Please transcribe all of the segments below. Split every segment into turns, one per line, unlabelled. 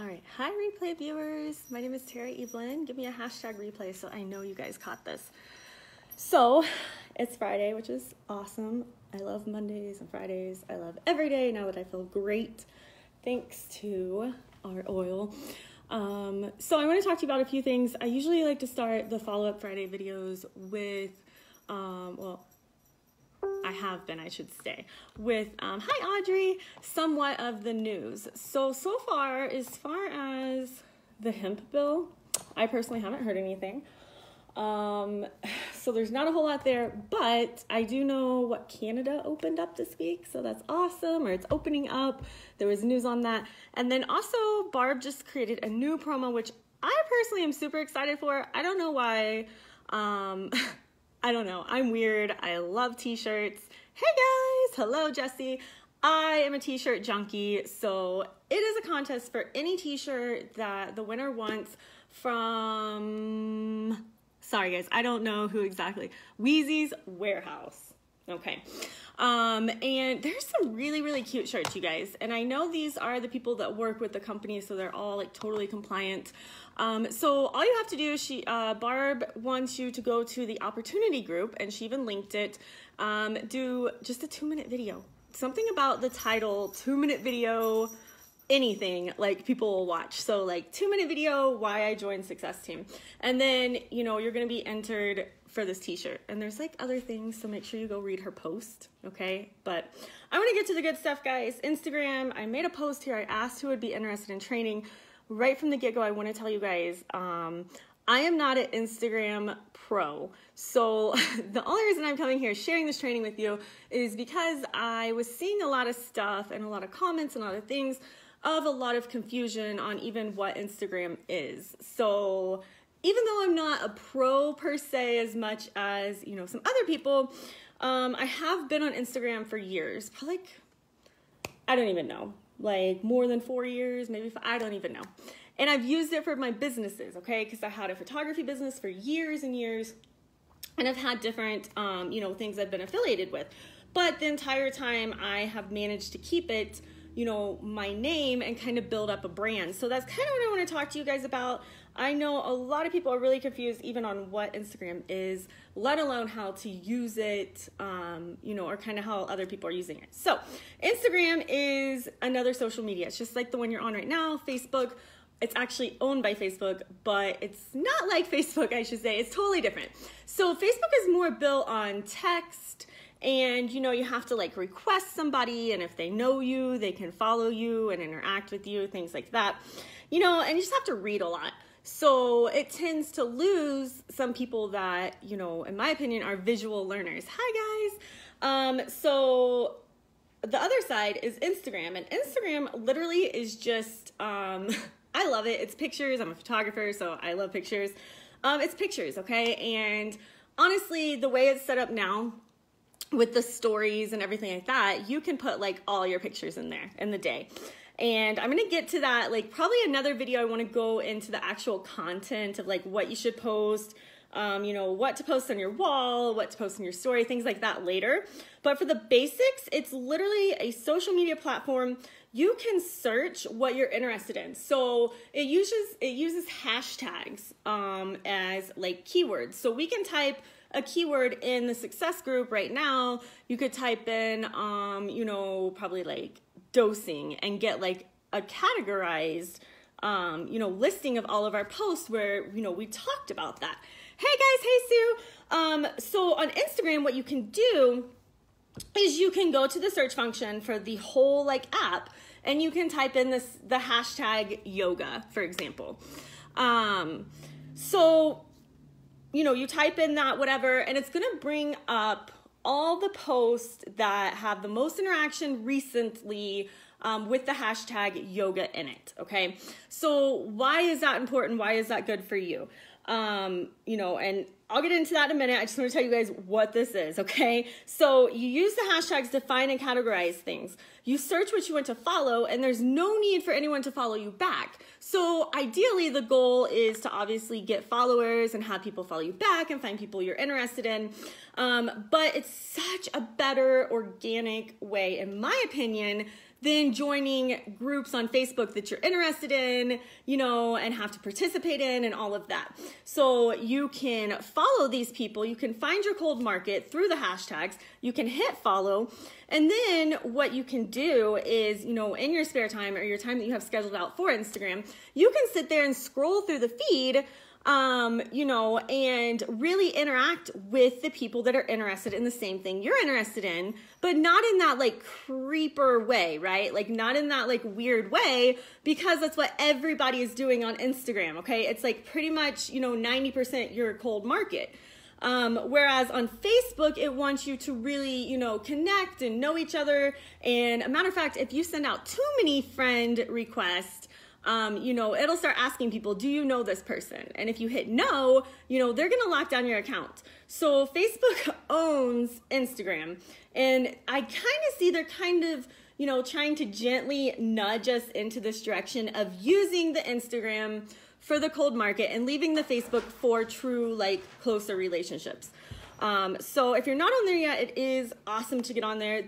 right, hi replay viewers. My name is Tara Evelyn. Give me a hashtag replay so I know you guys caught this. So it's Friday, which is awesome. I love Mondays and Fridays. I love every day now that I feel great thanks to our oil. So I want to talk to you about a few things. I usually like to start the follow-up Friday videos with, I have been, I should say, with, hi Audrey, somewhat of the news. So far as the hemp bill, I personally haven't heard anything. So there's not a whole lot there, but I do know what Canada opened up this week, so that's awesome, or it's opening up. There was news on that. And then also Barb just created a new promo, which I personally am super excited for. I don't know why. I don't know. I'm weird. I love t-shirts. Hey guys, hello Jesse. I am a t-shirt junkie, so it is a contest for any t-shirt that the winner wants from, sorry guys, I don't know who exactly, Wheezy's Warehouse. Okay. And there's some really cute shirts, you guys. And I know these are the people that work with the company, so they're all like totally compliant. So all you have to do is Barb wants you to go to the opportunity group, and she even linked it. Do just a 2-minute video. Something about the title, 2-minute video, anything like people will watch. So like 2-minute video, why I joined Success Team. And then, you know, you're going to be entered for this t-shirt. And there's like other things, so make sure you go read her post, okay? But I want to get to the good stuff, guys. Instagram, I made a post here. I asked who would be interested in training. Right from the get-go, I want to tell you guys, I am not an Instagram pro. So the only reason I'm coming here sharing this training with you is because I was seeing a lot of stuff and a lot of comments and a lot of things of a lot of confusion on even what Instagram is. So even though I'm not a pro per se as much as, you know, some other people, I have been on Instagram for years, probably like, I don't even know, like more than 4 years, maybe 5, I don't even know. And I've used it for my businesses, okay? Because I had a photography business for years and years, and I've had different, you know, things I've been affiliated with. But the entire time I have managed to keep it, you know, my name and kind of build up a brand. So that's kind of what I want to talk to you guys about. I know a lot of people are really confused even on what Instagram is, let alone how to use it, you know, or kind of how other people are using it. So Instagram is another social media. It's just like the one you're on right now, Facebook. It's actually owned by Facebook, but it's not like Facebook, I should say. It's totally different. So Facebook is more built on text, and you know, you have to like request somebody, and if they know you, they can follow you and interact with you, things like that. You know, and you just have to read a lot. So it tends to lose some people that, you know, in my opinion, are visual learners. Hi guys. So the other side is Instagram, and Instagram literally is just, I love it. It's pictures. I'm a photographer, so I love pictures. It's pictures, okay? And honestly, the way it's set up now with the stories and everything like that, you can put like all your pictures in there in the day. And I'm going to get to that, like probably another video. I want to go into the actual content of like what you should post, you know, what to post on your wall, what to post in your story, things like that later. But for the basics, it's literally a social media platform. You can search what you're interested in. So it uses hashtags as like keywords. So we can type a keyword in the success group right now. You could type in, you know, probably like dosing and get like a categorized, you know, listing of all of our posts where, you know, we talked about that. Hey guys, hey Sue. So on Instagram, what you can do is you can go to the search function for the whole like app, and you can type in the hashtag yoga, for example. So, you know, you type in that whatever, and it's gonna bring up all the posts that have the most interaction recently with the hashtag yoga in it, okay? So why is that important? Why is that good for you? You know, and I'll get into that in a minute. I just want to tell you guys what this is, okay? So you use the hashtags to find and categorize things. You search what you want to follow, and there's no need for anyone to follow you back. So ideally, the goal is to obviously get followers and have people follow you back and find people you're interested in. But it's such a better organic way, in my opinion, then joining groups on Facebook that you're interested in, you know, and have to participate in and all of that. So you can follow these people. You can find your cold market through the hashtags. You can hit follow. And then what you can do is, you know, in your spare time or your time that you have scheduled out for Instagram, you can sit there and scroll through the feed, you know, and really interact with the people that are interested in the same thing you're interested in, but not in that like creeper way, right? Like not in that like weird way, because that's what everybody is doing on Instagram, okay? It's like pretty much, you know, 90% your cold market. Whereas on Facebook, it wants you to really, you know, connect and know each other. And a matter of fact, if you send out too many friend requests, you know, it'll start asking people, do you know this person? And if you hit no, you know, they're going to lock down your account. So Facebook owns Instagram. And I kind of see they're kind of, you know, trying to gently nudge us into this direction of using the Instagram for the cold market and leaving the Facebook for true, like, closer relationships. So if you're not on there yet, it is awesome to get on there.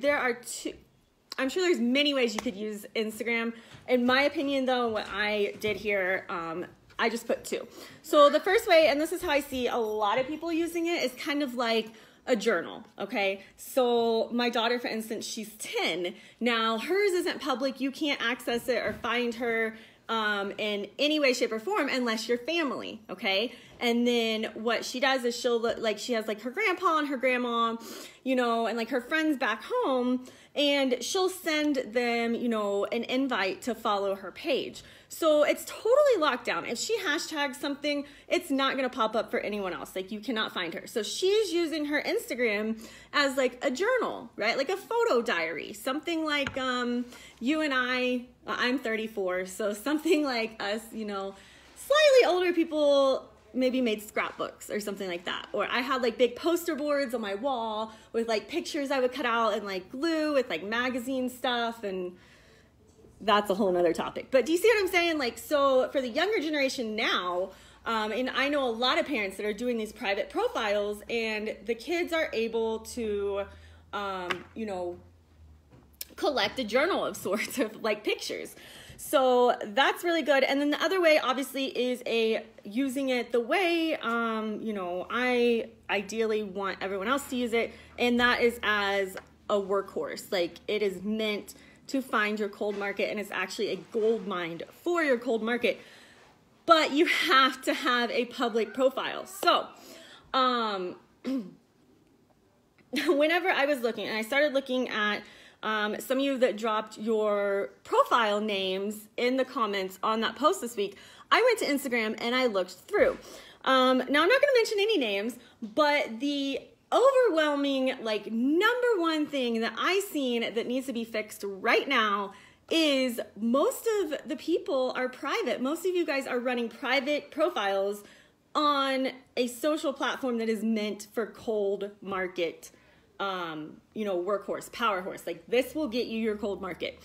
I'm sure there's many ways you could use Instagram. In my opinion, though, what I did here, I just put 2. So the first way, and this is how I see a lot of people using it, is kind of like a journal, okay? So my daughter, for instance, she's 10. Now, hers isn't public. You can't access it or find her in any way, shape, or form unless you're family, okay? And then what she does is she'll look like she has like her grandpa and her grandma, you know, and like her friends back home, and she'll send them, you know, an invite to follow her page. So it's totally locked down. If she hashtags something, it's not going to pop up for anyone else. Like you cannot find her. So she's using her Instagram as like a journal, right? Like a photo diary, something like you and I'm 34. So something like us, you know, slightly older people maybe made scrapbooks or something like that. Or I had like big poster boards on my wall with like pictures I would cut out and like glue with like magazine stuff, and that's a whole nother topic. But do you see what I'm saying? Like, so for the younger generation now, and I know a lot of parents that are doing these private profiles, and the kids are able to, you know, collect a journal of sorts of like pictures. So that's really good. And then the other way obviously is using it the way, you know, I ideally want everyone else to use it. And that is as a workhorse. Like it is meant to find your cold market, and it's actually a gold mine for your cold market. But you have to have a public profile. So, whenever I was looking, and I started looking at some of you that dropped your profile names in the comments on that post this week, I went to Instagram and I looked through. Now, I'm not going to mention any names, but the overwhelming, like, #1 thing that I seen that needs to be fixed right now is most of the people are private. Most of you guys are running private profiles on a social platform that is meant for cold market, you know, workhorse, power horse. Like this will get you your cold market.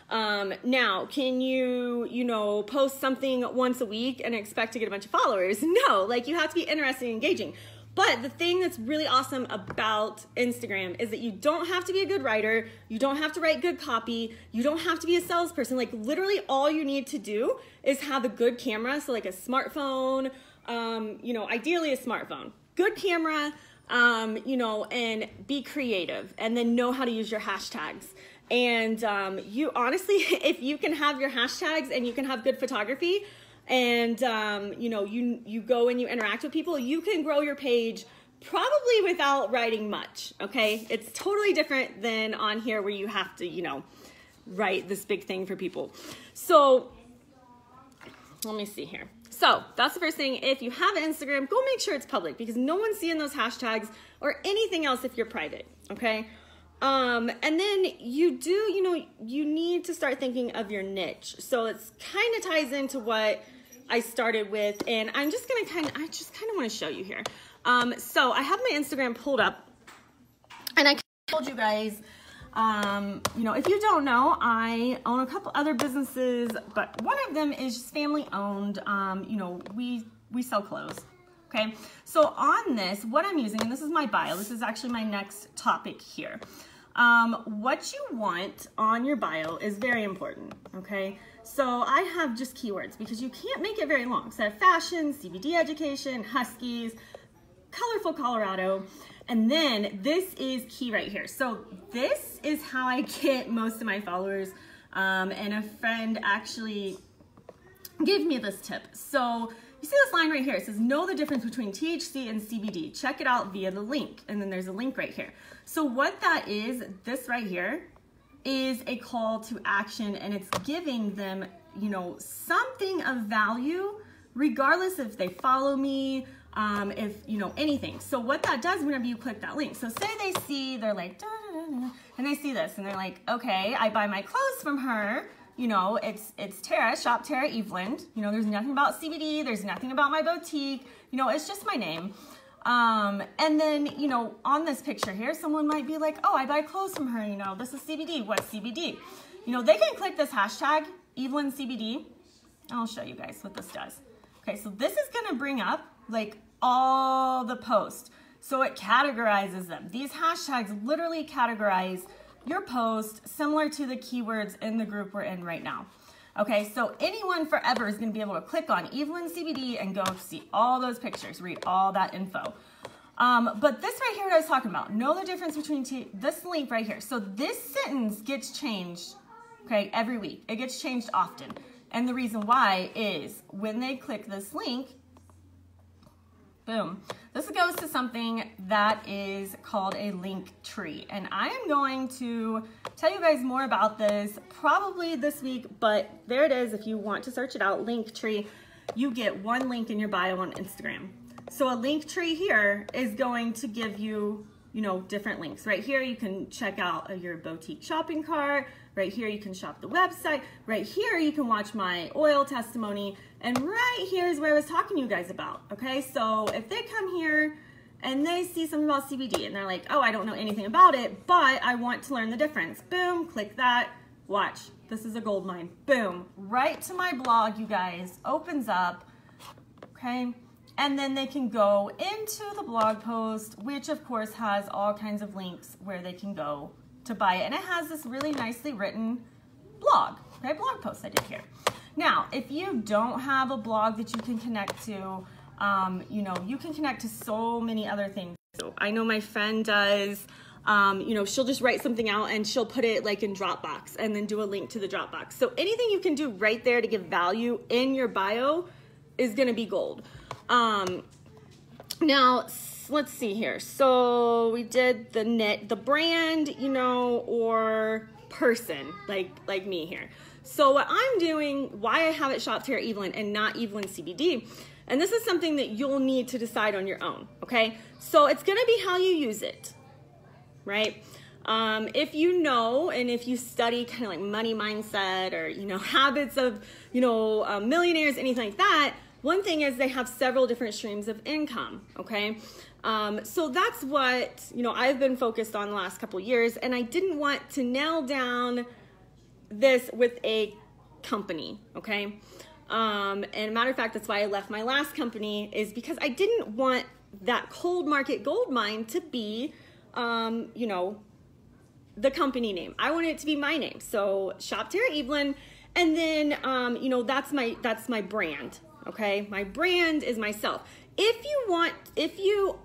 Now, can you, you know, post something once a week and expect to get a bunch of followers? No, like you have to be interested and engaging. But the thing that's really awesome about Instagram is that you don't have to be a good writer. You don't have to write good copy. You don't have to be a salesperson. Like literally all you need to do is have a good camera. So like a smartphone, you know, ideally a smartphone, good camera, you know, and be creative, and then know how to use your hashtags. And you honestly, if you can have your hashtags and you can have good photography, and you know, you go and you interact with people, you can grow your page probably without writing much, okay? It's totally different than on here where you have to, you know, write this big thing for people. So let me see here. So that's the first thing. If you have an Instagram, go make sure it's public, because no one's seeing those hashtags or anything else if you're private, okay? And then you know, you need to start thinking of your niche. So it's kind of ties into what I started with, and I'm just gonna I just kind of want to show you here. So I have my Instagram pulled up, and I told you guys, you know, if you don't know, I own a couple other businesses, but one of them is just family owned. You know, we sell clothes. Okay, so on this, what I'm using, and this is my bio, this is actually my next topic here. What you want on your bio is very important, okay? So I have just keywords because you can't make it very long. So I have fashion, CBD education, Huskies, colorful Colorado, and then this is key right here. So this is how I get most of my followers, and a friend actually gave me this tip. So you see this line right here, it says know the difference between THC and CBD. Check it out via the link, and then there's a link right here. So what that is, this right here, is a call to action, and it's giving them, you know, something of value, regardless if they follow me, if, you know, anything. So what that does whenever you click that link, so say they see, they're like, da, da, da, da, and they see this, and they're like, okay, I buy my clothes from her, you know, it's Tara, Shop Tara Eveland, you know, there's nothing about CBD, there's nothing about my boutique, you know, it's just my name. And then, you know, on this picture here, someone might be like, oh, I buy clothes from her, you know, this is CBD, what's CBD? You know, they can click this hashtag, Eveland CBD. I'll show you guys what this does. Okay, so this is gonna bring up like all the posts. So it categorizes them. These hashtags literally categorize your post similar to the keywords in the group we're in right now. Okay, so anyone forever is gonna be able to click on Eveland CBD and go see all those pictures, read all that info. But this right here, what I was talking about, know the difference between this link right here. So this sentence gets changed, okay, every week. It gets changed often. And the reason why is when they click this link, boom, this goes to something that is called a link tree. And I am going to tell you guys more about this probably this week, but there it is. If you want to search it out, link tree, you get one link in your bio on Instagram. So a link tree here is going to give you, you know, different links. Right here, you can check out your boutique shopping cart. Right here, you can shop the website. Right here, you can watch my oil testimony. And right here is where I was talking to you guys about, okay? So if they come here and they see something about CBD and they're like, oh, I don't know anything about it, but I want to learn the difference. Boom, click that, watch. This is a gold mine. Boom, right to my blog, you guys, opens up, okay? And then they can go into the blog post, which of course has all kinds of links where they can go to buy it. And it has this really nicely written blog, okay, blog post I did here. Now, if you don't have a blog that you can connect to, you know, you can connect to so many other things. So I know my friend does, you know, she'll just write something out and she'll put it like in Dropbox and then do a link to the Dropbox. So anything you can do right there to give value in your bio is gonna be gold. Now, let's see here. So we did the brand, you know, or person, like me here. So what I'm doing, why I have it Shop Tara Eveland and not Eveland CBD, and this is something that you'll need to decide on your own, okay? So it's gonna be how you use it, right? If you know, and if you study kind of like money mindset or, you know, habits of, you know, millionaires, anything like that, one thing is they have several different streams of income, okay? So that's what, you know, I've been focused on the last couple of years, and I didn't want to nail down this with a company, okay? And a matter of fact, that's why I left my last company, is because I didn't want that cold market gold mine to be, you know, the company name. I wanted it to be my name. So Shop Tara Eveland, and then, you know, that's my brand, okay? My brand is myself. If you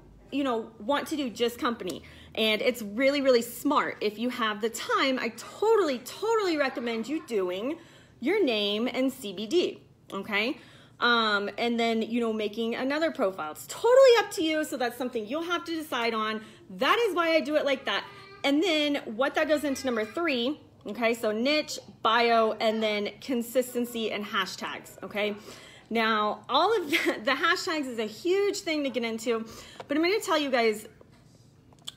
know, want to do just company, and it's really, really smart, if you have the time, I totally recommend you doing your name and CBD, okay? And then, you know, making another profile. It's totally up to you, so that's something you'll have to decide on. That is why I do it like that. And then what that goes into number 3, okay? So niche, bio, and then consistency and hashtags, okay? Now, all of the hashtags is a huge thing to get into, but I'm going to tell you guys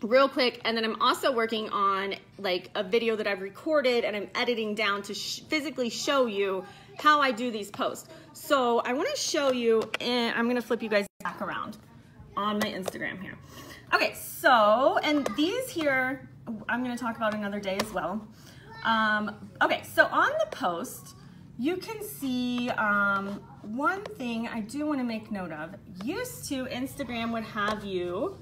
real quick, and then I'm also working on like a video that I've recorded and I'm editing down to physically show you how I do these posts. So I want to show you, and I'm going to flip you guys back around on my Instagram here. Okay, so, and these here, I'm going to talk about another day as well. Okay, so on the post, you can see one thing I do want to make note of. Used to, Instagram would have you,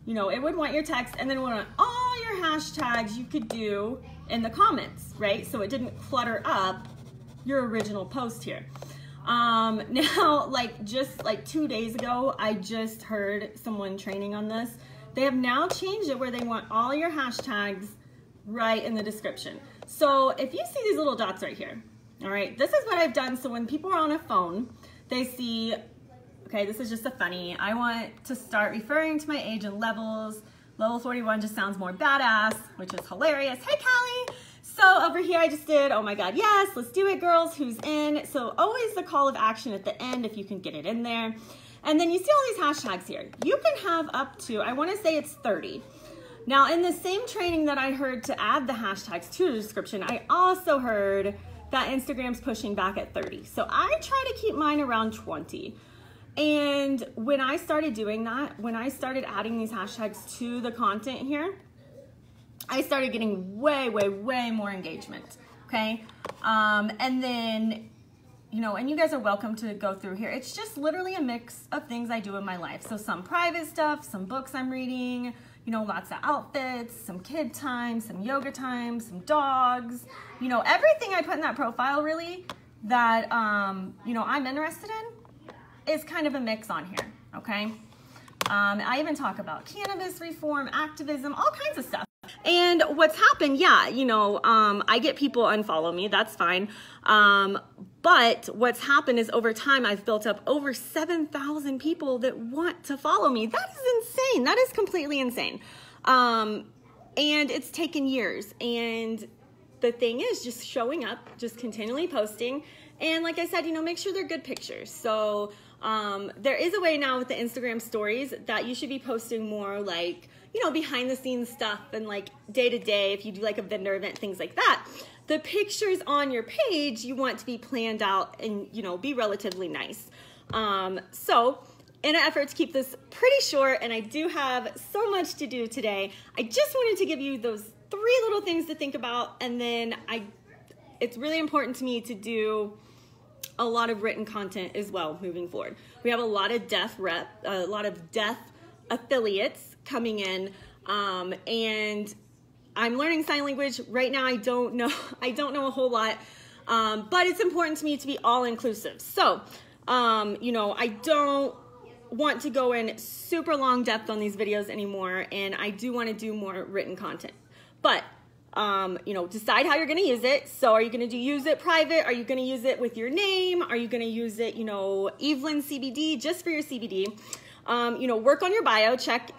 you know, it would want your text and then want all all your hashtags you could do in the comments, right? So it didn't clutter up your original post here. Now, just 2 days ago, I just heard someone training on this. They have now changed it where they want all your hashtags right in the description. So if you see these little dots right here, all right, this is what I've done. So when people are on a phone, they see, okay, this is just a funny, I want to start referring to my age and levels. Level 41 just sounds more badass, which is hilarious. Hey, Callie. So over here I just did, oh my God, yes, let's do it, girls, who's in? So always the call of action at the end if you can get it in there. And then you see all these hashtags here. You can have up to, I wanna say it's 30. Now in the same training that I heard to add the hashtags to the description, I also heard that Instagram's pushing back at 30. So I try to keep mine around 20. And when I started doing that, when I started adding these hashtags to the content here, I started getting way, way, way more engagement, okay? And then, you know, and you guys are welcome to go through here. It's just literally a mix of things I do in my life. So some private stuff, some books I'm reading, you know, lots of outfits, some kid time, some yoga time, some dogs, you know, everything I put in that profile really that, you know, I'm interested in is kind of a mix on here, okay? I even talk about cannabis reform, activism, all kinds of stuff. And what's happened, yeah, you know, I get people unfollow me, that's fine. But what's happened is over time, I've built up over 7,000 people that want to follow me. That is insane. That is completely insane. And it's taken years. And the thing is just showing up, just continually posting. And like I said, you know, make sure they're good pictures. So there is a way now with the Instagram stories that you should be posting more like, you know, behind the scenes stuff and like day to day, if you do like a vendor event, things like that. The pictures on your page, you want to be planned out and, you know, be relatively nice. So in an effort to keep this pretty short, and I do have so much to do today, I just wanted to give you those 3 little things to think about. And then it's really important to me to do a lot of written content as well moving forward. We have a lot of deaf affiliates coming in, and I'm learning sign language right now. I don't know a whole lot, but it's important to me to be all inclusive. So, you know, I don't want to go in super long depth on these videos anymore, and I do want to do more written content, but you know, decide how you're going to use it. So are you going to use it private? Are you going to use it with your name? Are you going to use it, you know, Evelyn CBD, just for your CBD? You know, work on your bio, check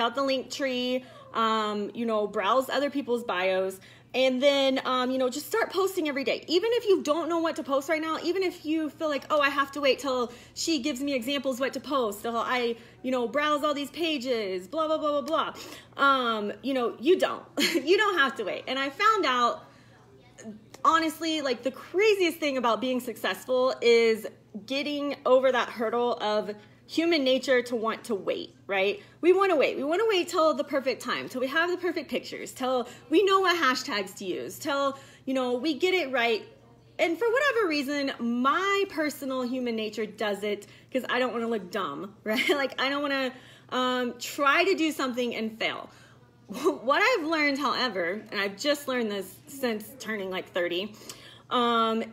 out the link tree, you know, browse other people's bios, and then, you know, just start posting every day. Even if you don't know what to post right now, even if you feel like, oh, I have to wait till she gives me examples what to post, till I, you know, browse all these pages, blah, blah, blah, blah, blah. You know, you don't have to wait. And I found out, honestly, like the craziest thing about being successful is getting over that hurdle of human nature to want to wait, right? We want to wait. We want to wait till the perfect time, till we have the perfect pictures, till we know what hashtags to use, till, you know, we get it right. And for whatever reason, my personal human nature does it because I don't want to look dumb, right? Like I don't want to try to do something and fail. What I've learned, however, and I've just learned this since turning like 30,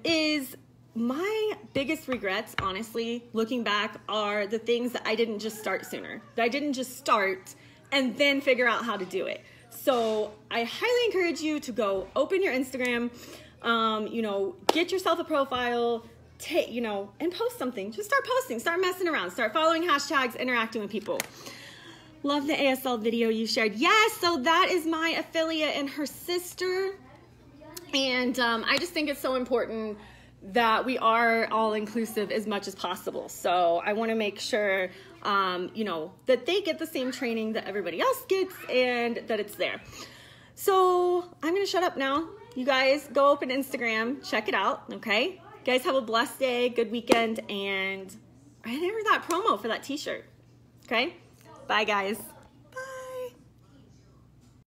is my biggest regrets, honestly, looking back, are the things that I didn't just start sooner. That I didn't just start and then figure out how to do it. So I highly encourage you to go open your Instagram, you know, get yourself a profile, you know, and post something. Just start posting, start messing around, start following hashtags, interacting with people. Love the ASL video you shared. Yes, so that is my affiliate and her sister. And I just think it's so important that we are all inclusive as much as possible. So I want to make sure, you know, that they get the same training that everybody else gets and that it's there. So I'm going to shut up now. You guys go open Instagram, check it out, okay? You guys have a blessed day, good weekend, and I never that promo for that t-shirt, okay? Bye, guys.